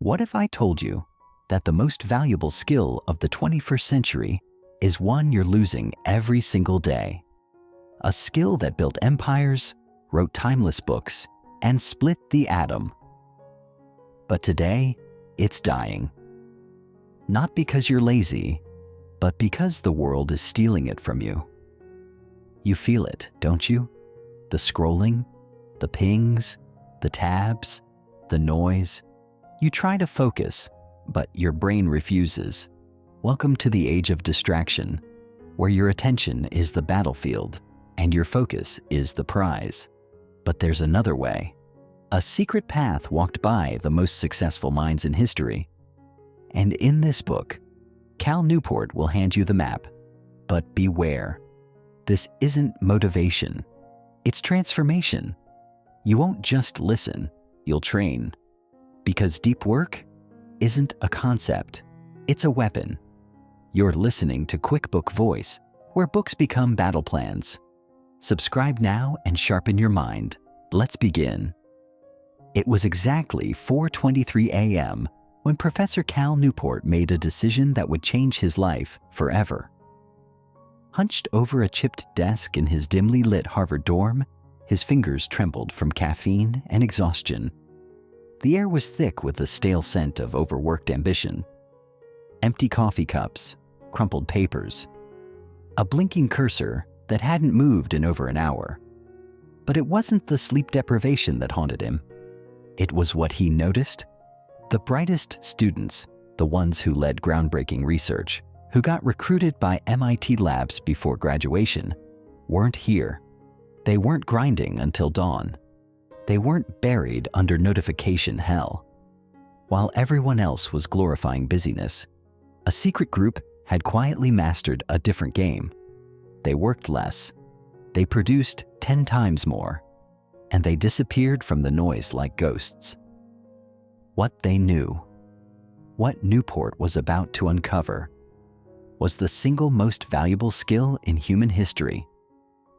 What if I told you that the most valuable skill of the 21st century is one you're losing every single day? A skill that built empires, wrote timeless books, and split the atom. But today, it's dying. Not because you're lazy, but because the world is stealing it from you. You feel it, don't you? The scrolling, the pings, the tabs, the noise. You try to focus, but your brain refuses. Welcome to the age of distraction, where your attention is the battlefield and your focus is the prize. But there's another way. A secret path walked by the most successful minds in history. And in this book, Cal Newport will hand you the map. But beware, this isn't motivation. It's transformation. You won't just listen, you'll train. Because deep work isn't a concept, it's a weapon. You're listening to QuickBook Voice, where books become battle plans. Subscribe now and sharpen your mind. Let's begin. It was exactly 4:23 a.m. when Professor Cal Newport made a decision that would change his life forever. Hunched over a chipped desk in his dimly lit Harvard dorm, his fingers trembled from caffeine and exhaustion. The air was thick with the stale scent of overworked ambition. Empty coffee cups, crumpled papers, a blinking cursor that hadn't moved in over an hour. But it wasn't the sleep deprivation that haunted him. It was what he noticed. The brightest students, the ones who led groundbreaking research, who got recruited by MIT labs before graduation, weren't here. They weren't grinding until dawn. They weren't buried under notification hell. While everyone else was glorifying busyness, a secret group had quietly mastered a different game. They worked less, they produced 10 times more, and they disappeared from the noise like ghosts. What they knew, what Newport was about to uncover, was the single most valuable skill in human history,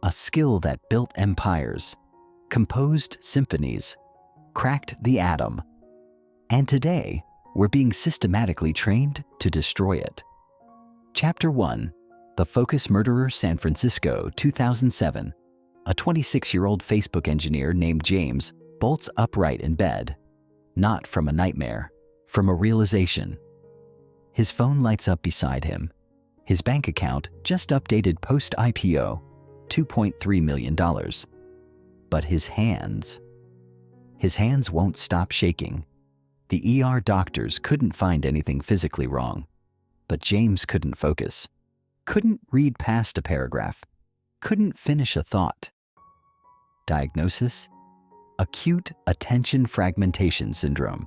a skill that built empires, composed symphonies, cracked the atom, and today we're being systematically trained to destroy it. Chapter 1, The Focus Murderer, San Francisco, 2007. A 26-year-old Facebook engineer named James bolts upright in bed, not from a nightmare, from a realization. His phone lights up beside him. His bank account just updated post-IPO, $2.3 million. But his hands won't stop shaking. The ER doctors couldn't find anything physically wrong, but James couldn't focus, couldn't read past a paragraph, couldn't finish a thought. Diagnosis? Acute attention fragmentation syndrome.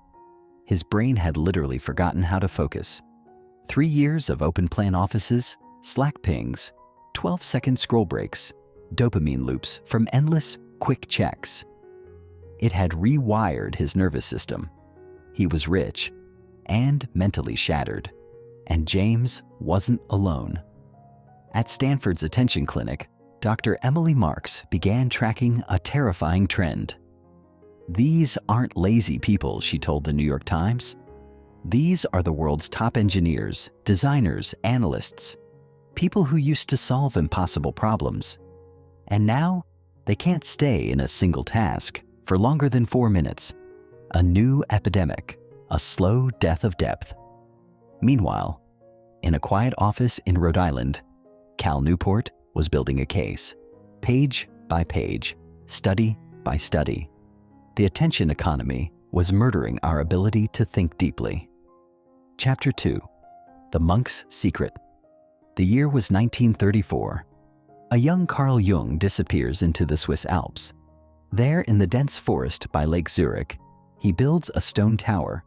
His brain had literally forgotten how to focus. 3 years of open plan offices, Slack pings, 12-second scroll breaks, dopamine loops from endless quick checks. It had rewired his nervous system. He was rich and mentally shattered, and James wasn't alone. At Stanford's attention clinic, Dr. Emily Marks began tracking a terrifying trend. These aren't lazy people, she told the New York Times. These are the world's top engineers, designers, analysts, people who used to solve impossible problems. And now, they can't stay in a single task for longer than 4 minutes. A new epidemic, a slow death of depth. Meanwhile, in a quiet office in Rhode Island, Cal Newport was building a case, page by page, study by study. The attention economy was murdering our ability to think deeply. Chapter 2, The Monk's Secret. The year was 1934. A young Carl Jung disappears into the Swiss Alps. There in the dense forest by Lake Zurich, he builds a stone tower.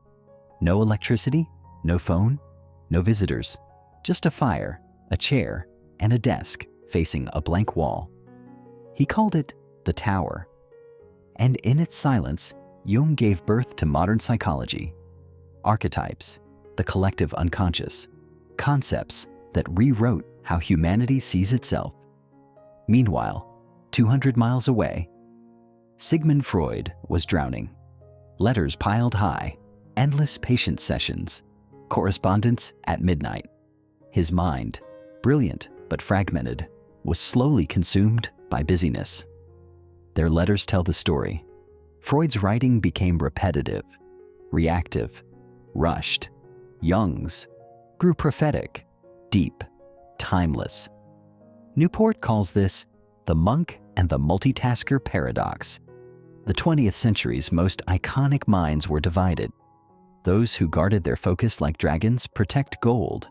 No electricity, no phone, no visitors, just a fire, a chair, and a desk facing a blank wall. He called it the Tower. And in its silence, Jung gave birth to modern psychology. Archetypes, the collective unconscious, concepts that rewrote how humanity sees itself. Meanwhile, 200 miles away, Sigmund Freud was drowning. Letters piled high, endless patient sessions, correspondence at midnight. His mind, brilliant but fragmented, was slowly consumed by busyness. Their letters tell the story. Freud's writing became repetitive, reactive, rushed. Jung's grew prophetic, deep, timeless. Newport calls this the monk and the multitasker paradox. The 20th century's most iconic minds were divided. Those who guarded their focus like dragons protect gold,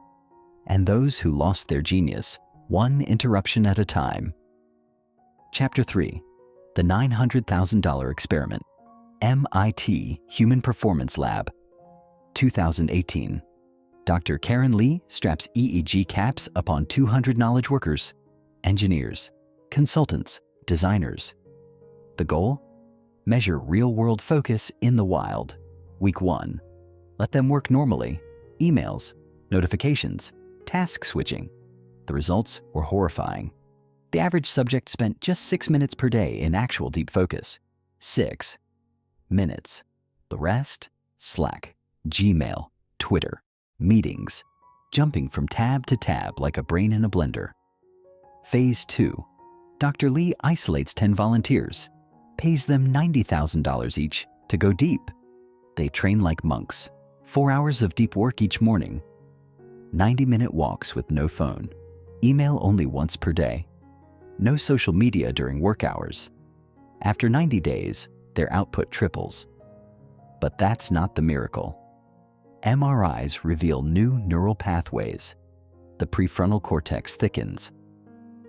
and those who lost their genius, one interruption at a time. Chapter 3. The $900,000 Experiment. MIT Human Performance Lab. 2018. Dr. Karen Lee straps EEG caps upon 200 knowledge workers, engineers, consultants, designers. The goal? Measure real-world focus in the wild. Week 1. Let them work normally. Emails, notifications, task switching. The results were horrifying. The average subject spent just 6 minutes per day in actual deep focus. 6 minutes. The rest? Slack, Gmail, Twitter, meetings, jumping from tab to tab like a brain in a blender. Phase 2. Dr. Lee isolates 10 volunteers, pays them $90,000 each to go deep. They train like monks. 4 hours of deep work each morning. 90-minute walks with no phone. Email only once per day. No social media during work hours. After 90 days, their output triples. But that's not the miracle. MRIs reveal new neural pathways. The prefrontal cortex thickens.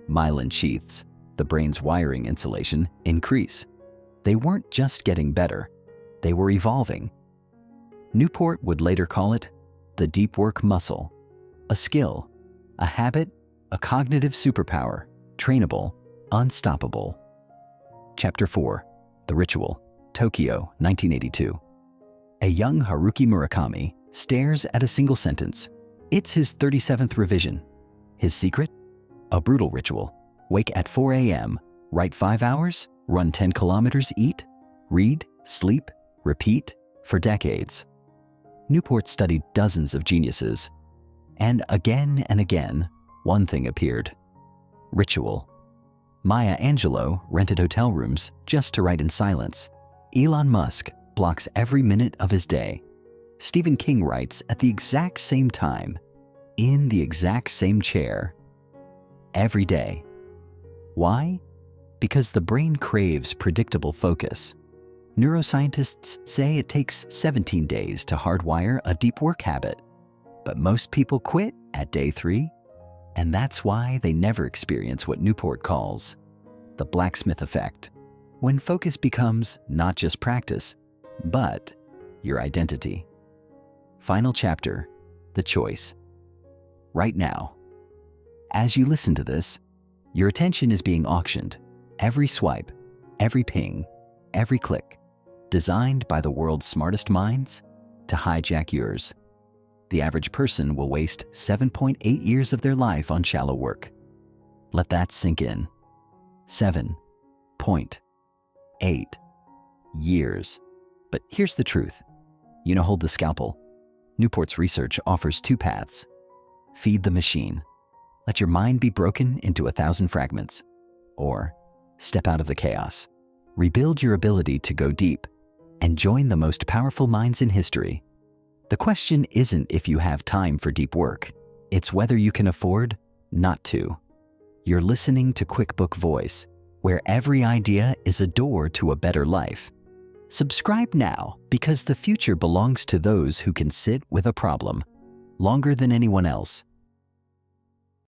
Myelin sheaths, the brain's wiring insulation, increase. They weren't just getting better, they were evolving. Newport would later call it the deep work muscle, a skill, a habit, a cognitive superpower, trainable, unstoppable. Chapter 4. The Ritual. Tokyo, 1982. A young Haruki Murakami stares at a single sentence. It's his 37th revision. His secret? A brutal ritual. Wake at 4 a.m., write 5 hours, run 10 kilometers, eat, read, sleep, repeat, for decades. Newport studied dozens of geniuses, and again, one thing appeared. Ritual. Maya Angelou rented hotel rooms just to write in silence. Elon Musk blocks every minute of his day. Stephen King writes at the exact same time, in the exact same chair, every day. Why? Because the brain craves predictable focus. Neuroscientists say it takes 17 days to hardwire a deep work habit, but most people quit at day 3, and that's why they never experience what Newport calls the blacksmith effect, when focus becomes not just practice, but your identity. Final chapter, the choice. Right now, as you listen to this, your attention is being auctioned. Every swipe, every ping, every click, designed by the world's smartest minds to hijack yours. The average person will waste 7.8 years of their life on shallow work. Let that sink in. 7.8 years. But here's the truth. Hold the scalpel. Newport's research offers 2 paths. Feed the machine. Let your mind be broken into 1,000 fragments. Or step out of the chaos. Rebuild your ability to go deep and join the most powerful minds in history. The question isn't if you have time for deep work. It's whether you can afford not to. You're listening to QuickBook Voice, where every idea is a door to a better life. Subscribe now, because the future belongs to those who can sit with a problem longer than anyone else